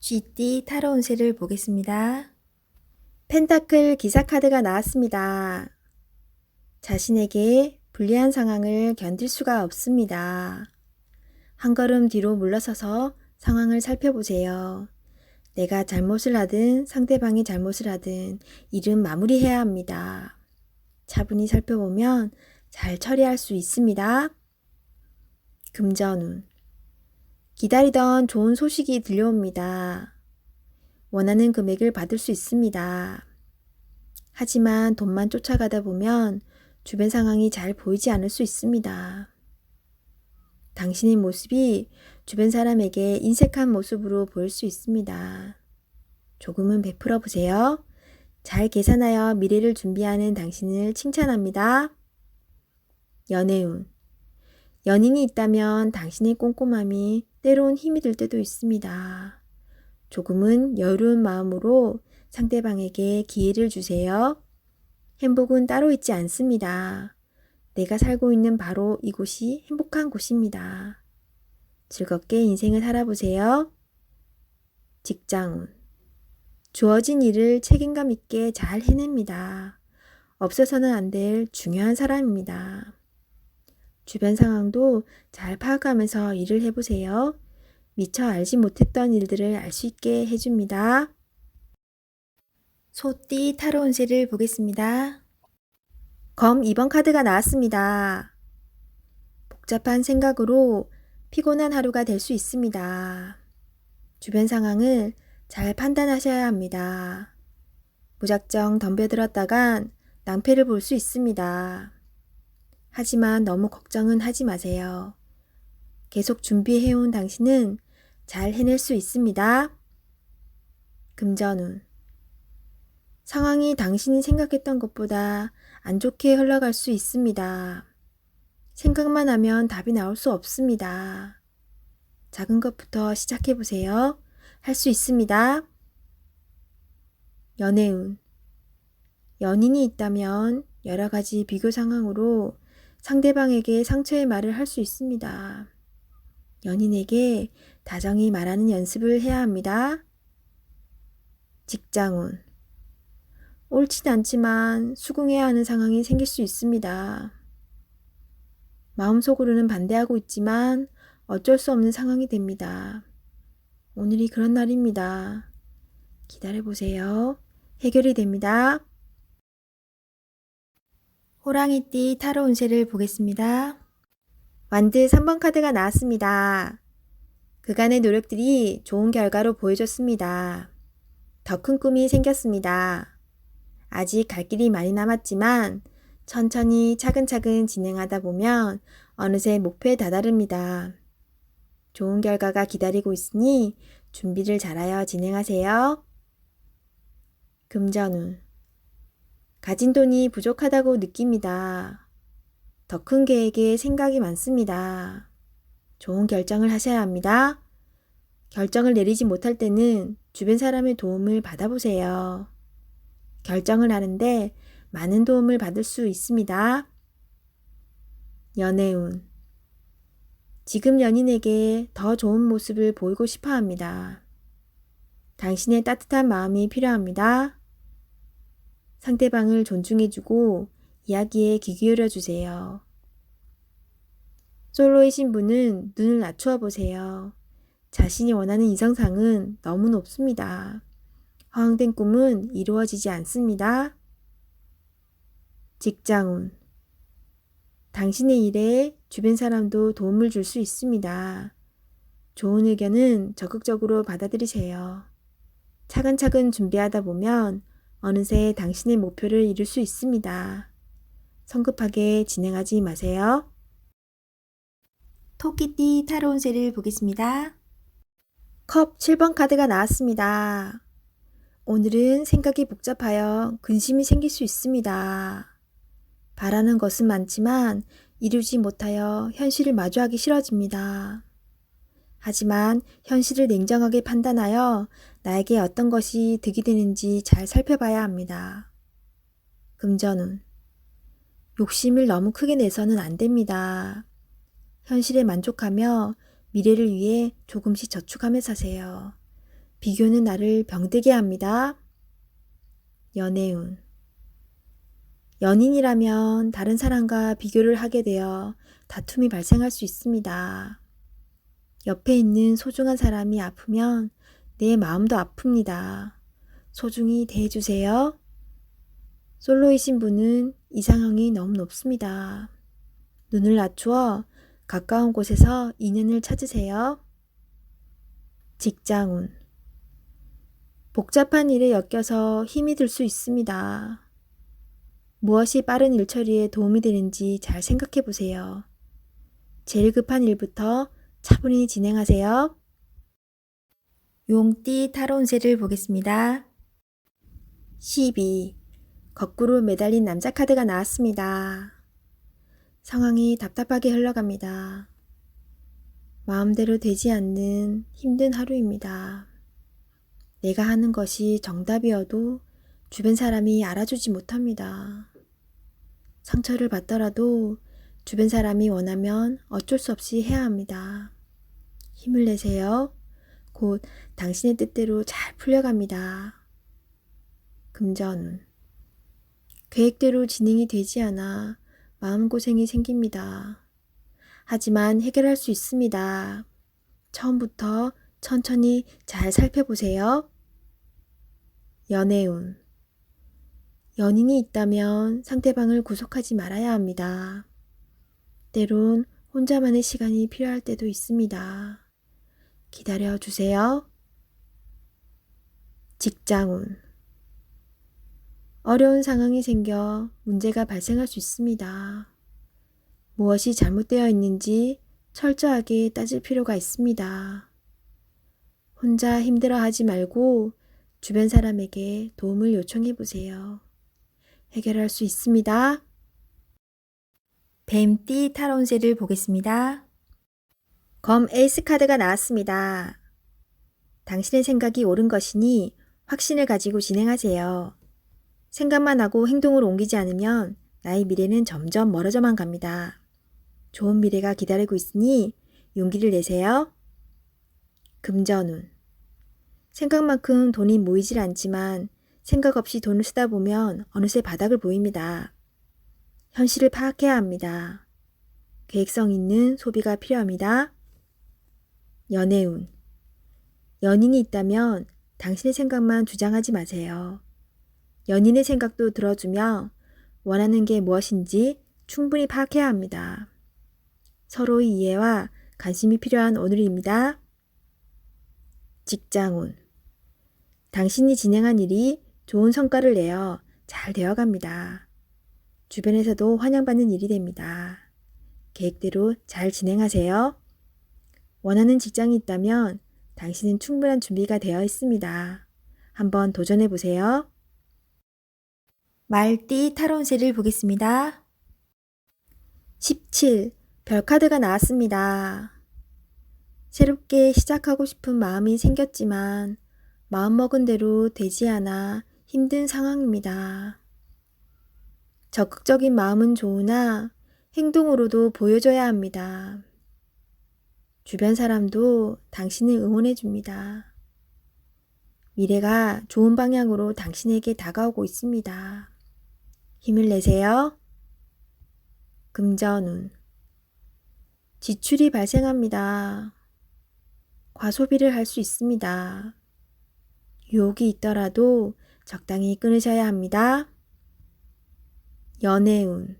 쥐띠 타로 운세를 보겠습니다. 펜타클 기사 카드가 나왔습니다. 자신에게 불리한 상황을 견딜 수가 없습니다. 한 걸음 뒤로 물러서서 상황을 살펴보세요. 내가 잘못을 하든 상대방이 잘못을 하든 일은 마무리해야 합니다. 차분히 살펴보면 잘 처리할 수 있습니다. 금전운. 기다리던 좋은 소식이 들려옵니다. 원하는 금액을 받을 수 있습니다. 하지만 돈만 쫓아가다 보면 주변 상황이 잘 보이지 않을 수 있습니다. 당신의 모습이 주변 사람에게 인색한 모습으로 보일 수 있습니다. 조금은 베풀어 보세요. 잘 계산하여 미래를 준비하는 당신을 칭찬합니다. 연애운. 연인이 있다면 당신의 꼼꼼함이 때론 힘이 들 때도 있습니다. 조금은 여유로운 마음으로 상대방에게 기회를 주세요. 행복은 따로 있지 않습니다. 내가 살고 있는 바로 이곳이 행복한 곳입니다. 즐겁게 인생을 살아보세요. 직장운. 주어진 일을 책임감 있게 잘 해냅니다. 없어서는 안 될 중요한 사람입니다. 주변 상황도 잘 파악하면서 일을 해보세요. 미처 알지 못했던 일들을 알 수 있게 해줍니다. 소띠 타로 운세를 보겠습니다. 검 2번 카드가 나왔습니다. 복잡한 생각으로 피곤한 하루가 될 수 있습니다. 주변 상황을 잘 판단하셔야 합니다. 무작정 덤벼들었다간 낭패를 볼 수 있습니다. 하지만 너무 걱정은 하지 마세요. 계속 준비해온 당신은 잘 해낼 수 있습니다. 금전운. 상황이 당신이 생각했던 것보다 안 좋게 흘러갈 수 있습니다. 생각만 하면 답이 나올 수 없습니다. 작은 것부터 시작해보세요. 할 수 있습니다. 연애운. 연인이 있다면 여러 가지 비교 상황으로 상대방에게 상처의 말을 할 수 있습니다. 연인에게 다정히 말하는 연습을 해야 합니다. 직장운. 옳진 않지만 수긍해야 하는 상황이 생길 수 있습니다. 마음속으로는 반대하고 있지만 어쩔 수 없는 상황이 됩니다. 오늘이 그런 날입니다. 기다려보세요. 해결이 됩니다. 호랑이띠 타로 운세를 보겠습니다. 완드 3번 카드가 나왔습니다. 그간의 노력들이 좋은 결과로 보여줬습니다. 더 큰 꿈이 생겼습니다. 아직 갈 길이 많이 남았지만 천천히 차근차근 진행하다 보면 어느새 목표에 다다릅니다. 좋은 결과가 기다리고 있으니 준비를 잘하여 진행하세요. 금전운. 가진 돈이 부족하다고 느낍니다. 더 큰 계획에 생각이 많습니다. 좋은 결정을 하셔야 합니다. 결정을 내리지 못할 때는 주변 사람의 도움을 받아보세요. 결정을 하는데 많은 도움을 받을 수 있습니다. 연애운. 지금 연인에게 더 좋은 모습을 보이고 싶어 합니다. 당신의 따뜻한 마음이 필요합니다. 상대방을 존중해주고 이야기에 귀 기울여 주세요. 솔로이신 분은 눈을 낮추어 보세요. 자신이 원하는 이성상은 너무 높습니다. 허황된 꿈은 이루어지지 않습니다. 직장운. 당신의 일에 주변 사람도 도움을 줄 수 있습니다. 좋은 의견은 적극적으로 받아들이세요. 차근차근 준비하다 보면 어느새 당신의 목표를 이룰 수 있습니다. 성급하게 진행하지 마세요. 토끼띠 타로 운세를 보겠습니다. 컵 7번 카드가 나왔습니다. 오늘은 생각이 복잡하여 근심이 생길 수 있습니다. 바라는 것은 많지만 이루지 못하여 현실을 마주하기 싫어집니다. 하지만 현실을 냉정하게 판단하여 나에게 어떤 것이 득이 되는지 잘 살펴봐야 합니다. 금전운. 욕심을 너무 크게 내서는 안 됩니다. 현실에 만족하며 미래를 위해 조금씩 저축하며 사세요. 비교는 나를 병들게 합니다. 연애운. 연인이라면 다른 사람과 비교를 하게 되어 다툼이 발생할 수 있습니다. 옆에 있는 소중한 사람이 아프면 내 마음도 아픕니다. 소중히 대해주세요. 솔로이신 분은 이상형이 너무 높습니다. 눈을 낮추어 가까운 곳에서 인연을 찾으세요. 직장운. 복잡한 일에 엮여서 힘이 들 수 있습니다. 무엇이 빠른 일 처리에 도움이 되는지 잘 생각해 보세요. 제일 급한 일부터 차분히 진행하세요. 용띠 타로 운세를 보겠습니다. 12. 거꾸로 매달린 남자 카드가 나왔습니다. 상황이 답답하게 흘러갑니다. 마음대로 되지 않는 힘든 하루입니다. 내가 하는 것이 정답이어도 주변 사람이 알아주지 못합니다. 상처를 받더라도 주변 사람이 원하면 어쩔 수 없이 해야 합니다. 힘을 내세요. 곧 당신의 뜻대로 잘 풀려갑니다. 금전운. 계획대로 진행이 되지 않아 마음고생이 생깁니다. 하지만 해결할 수 있습니다. 처음부터 천천히 잘 살펴보세요. 연애운. 연인이 있다면 상대방을 구속하지 말아야 합니다. 때론 혼자만의 시간이 필요할 때도 있습니다. 기다려 주세요. 직장운. 어려운 상황이 생겨 문제가 발생할 수 있습니다. 무엇이 잘못되어 있는지 철저하게 따질 필요가 있습니다. 혼자 힘들어하지 말고 주변 사람에게 도움을 요청해 보세요. 해결할 수 있습니다. 뱀띠 타로 운세를 보겠습니다. 검 에이스 카드가 나왔습니다. 당신의 생각이 옳은 것이니 확신을 가지고 진행하세요. 생각만 하고 행동으로 옮기지 않으면 나의 미래는 점점 멀어져만 갑니다. 좋은 미래가 기다리고 있으니 용기를 내세요. 금전운. 생각만큼 돈이 모이질 않지만 생각 없이 돈을 쓰다 보면 어느새 바닥을 보입니다. 현실을 파악해야 합니다. 계획성 있는 소비가 필요합니다. 연애운. 연인이 있다면 당신의 생각만 주장하지 마세요. 연인의 생각도 들어주며 원하는 게 무엇인지 충분히 파악해야 합니다. 서로의 이해와 관심이 필요한 오늘입니다. 직장운. 당신이 진행한 일이 좋은 성과를 내어 잘 되어갑니다. 주변에서도 환영받는 일이 됩니다. 계획대로 잘 진행하세요. 원하는 직장이 있다면 당신은 충분한 준비가 되어 있습니다. 한번 도전해 보세요. 말띠 타로 운세를 보겠습니다. 17. 별카드가 나왔습니다. 새롭게 시작하고 싶은 마음이 생겼지만 마음먹은 대로 되지 않아 힘든 상황입니다. 적극적인 마음은 좋으나 행동으로도 보여줘야 합니다. 주변 사람도 당신을 응원해 줍니다. 미래가 좋은 방향으로 당신에게 다가오고 있습니다. 힘을 내세요. 금전운. 지출이 발생합니다. 과소비를 할 수 있습니다. 유혹이 있더라도 적당히 끊으셔야 합니다. 연애운.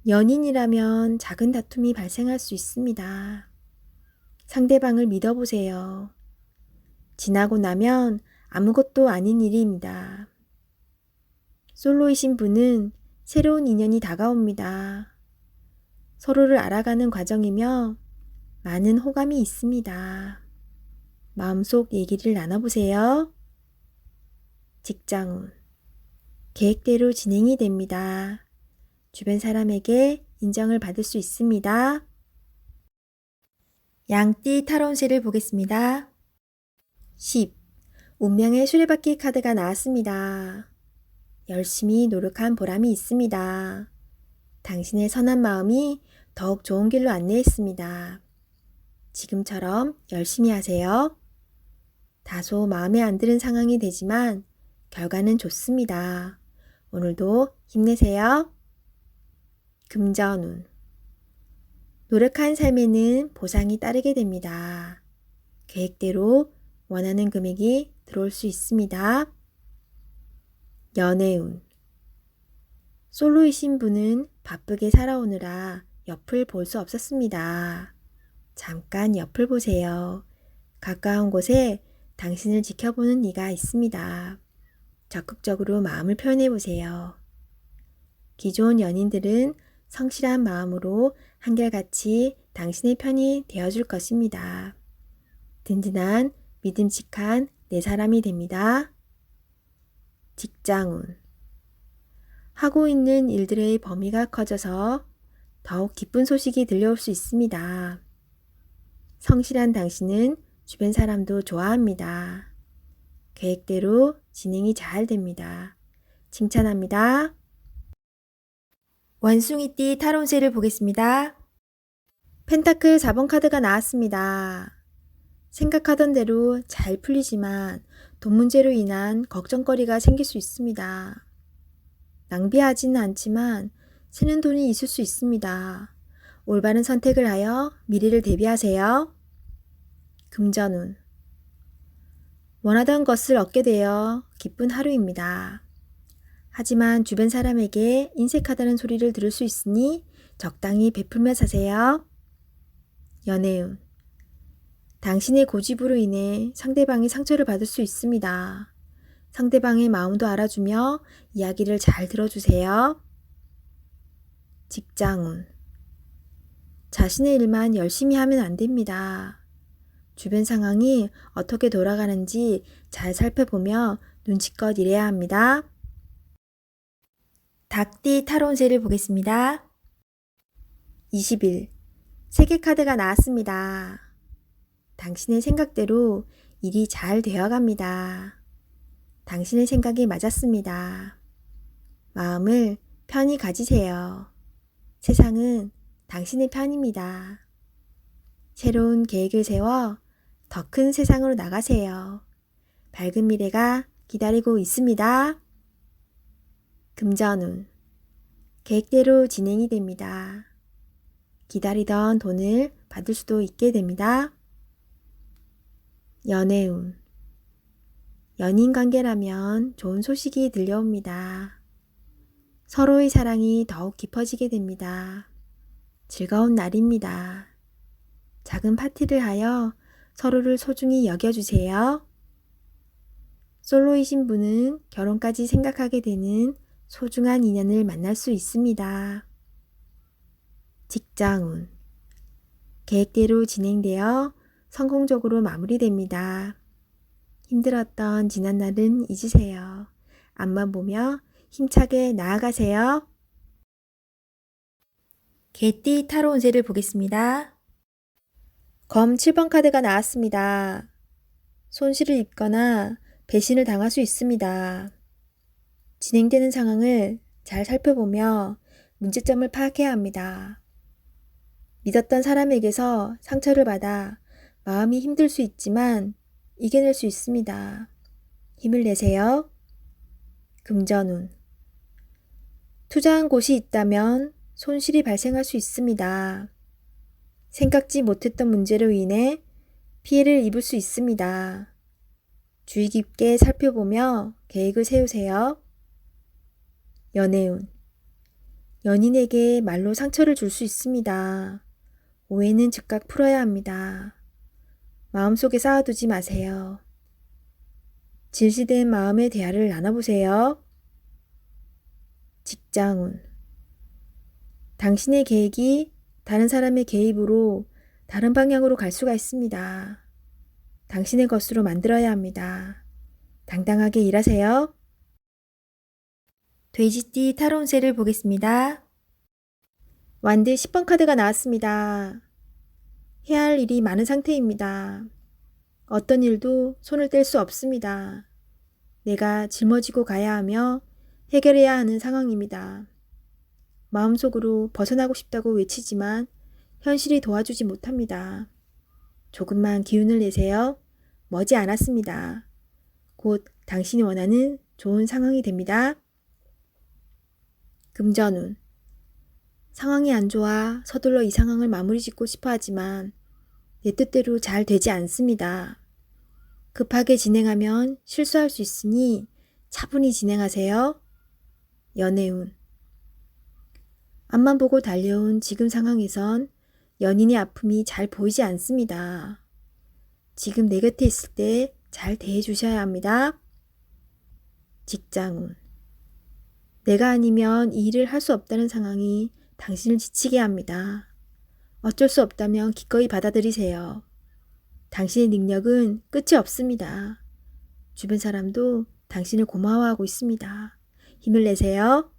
연인이라면 작은 다툼이 발생할 수 있습니다. 상대방을 믿어보세요. 지나고 나면 아무것도 아닌 일입니다. 솔로이신 분은 새로운 인연이 다가옵니다. 서로를 알아가는 과정이며 많은 호감이 있습니다. 마음속 얘기를 나눠보세요. 직장운. 계획대로 진행이 됩니다. 주변 사람에게 인정을 받을 수 있습니다. 양띠 타로 운세를 보겠습니다. 10. 운명의 수레바퀴 카드가 나왔습니다. 열심히 노력한 보람이 있습니다. 당신의 선한 마음이 더욱 좋은 길로 안내했습니다. 지금처럼 열심히 하세요. 다소 마음에 안 드는 상황이 되지만 결과는 좋습니다. 오늘도 힘내세요. 금전운. 노력한 삶에는 보상이 따르게 됩니다. 계획대로 원하는 금액이 들어올 수 있습니다. 연애운. 솔로이신 분은 바쁘게 살아오느라 옆을 볼 수 없었습니다. 잠깐 옆을 보세요. 가까운 곳에 당신을 지켜보는 이가 있습니다. 적극적으로 마음을 표현해 보세요. 기존 연인들은 성실한 마음으로 한결같이 당신의 편이 되어줄 것입니다. 든든한 믿음직한 내 사람이 됩니다. 직장운. 하고 있는 일들의 범위가 커져서 더욱 기쁜 소식이 들려올 수 있습니다. 성실한 당신은 주변 사람도 좋아합니다. 계획대로 진행이 잘 됩니다. 칭찬합니다. 원숭이띠 타로운세를 보겠습니다. 펜타클 4번 카드가 나왔습니다. 생각하던 대로 잘 풀리지만 돈 문제로 인한 걱정거리가 생길 수 있습니다. 낭비하지는 않지만 새는 돈이 있을 수 있습니다. 올바른 선택을 하여 미래를 대비하세요. 금전운. 원하던 것을 얻게 되어 기쁜 하루입니다. 하지만 주변 사람에게 인색하다는 소리를 들을 수 있으니 적당히 베풀며 사세요. 연애운. 당신의 고집으로 인해 상대방이 상처를 받을 수 있습니다. 상대방의 마음도 알아주며 이야기를 잘 들어주세요. 직장운. 자신의 일만 열심히 하면 안 됩니다. 주변 상황이 어떻게 돌아가는지 잘 살펴보며 눈치껏 일해야 합니다. 닭띠 타로운세를 보겠습니다. 20일 세계 카드가 나왔습니다. 당신의 생각대로 일이 잘 되어갑니다. 당신의 생각이 맞았습니다. 마음을 편히 가지세요. 세상은 당신의 편입니다. 새로운 계획을 세워 더 큰 세상으로 나가세요. 밝은 미래가 기다리고 있습니다. 금전운. 계획대로 진행이 됩니다. 기다리던 돈을 받을 수도 있게 됩니다. 연애운. 연인 관계라면 좋은 소식이 들려옵니다. 서로의 사랑이 더욱 깊어지게 됩니다. 즐거운 날입니다. 작은 파티를 하여 서로를 소중히 여겨주세요. 솔로이신 분은 결혼까지 생각하게 되는 소중한 인연을 만날 수 있습니다. 직장운. 계획대로 진행되어 성공적으로 마무리됩니다. 힘들었던 지난날은 잊으세요. 앞만 보며 힘차게 나아가세요. 개띠 타로운세를 보겠습니다. 검 7번 카드가 나왔습니다. 손실을 입거나 배신을 당할 수 있습니다. 진행되는 상황을 잘 살펴보며 문제점을 파악해야 합니다. 믿었던 사람에게서 상처를 받아 마음이 힘들 수 있지만 이겨낼 수 있습니다. 힘을 내세요. 금전운. 투자한 곳이 있다면 손실이 발생할 수 있습니다. 생각지 못했던 문제로 인해 피해를 입을 수 있습니다. 주의 깊게 살펴보며 계획을 세우세요. 연애운. 연인에게 말로 상처를 줄 수 있습니다. 오해는 즉각 풀어야 합니다. 마음속에 쌓아두지 마세요. 진실된 마음의 대화를 나눠보세요. 직장운. 당신의 계획이 다른 사람의 개입으로 다른 방향으로 갈 수가 있습니다. 당신의 것으로 만들어야 합니다. 당당하게 일하세요. 돼지띠 타로운세를 보겠습니다. 완드 10번 카드가 나왔습니다. 해야 할 일이 많은 상태입니다. 어떤 일도 손을 뗄 수 없습니다. 내가 짊어지고 가야 하며 해결해야 하는 상황입니다. 마음속으로 벗어나고 싶다고 외치지만 현실이 도와주지 못합니다. 조금만 기운을 내세요. 머지 않았습니다. 곧 당신이 원하는 좋은 상황이 됩니다. 금전운. 상황이 안 좋아 서둘러 이 상황을 마무리 짓고 싶어 하지만 내 뜻대로 잘 되지 않습니다. 급하게 진행하면 실수할 수 있으니 차분히 진행하세요. 연애운. 앞만 보고 달려온 지금 상황에선 연인의 아픔이 잘 보이지 않습니다. 지금 내 곁에 있을 때 잘 대해 주셔야 합니다. 직장운. 내가 아니면 이 일을 할 수 없다는 상황이 당신을 지치게 합니다. 어쩔 수 없다면 기꺼이 받아들이세요. 당신의 능력은 끝이 없습니다. 주변 사람도 당신을 고마워하고 있습니다. 힘을 내세요.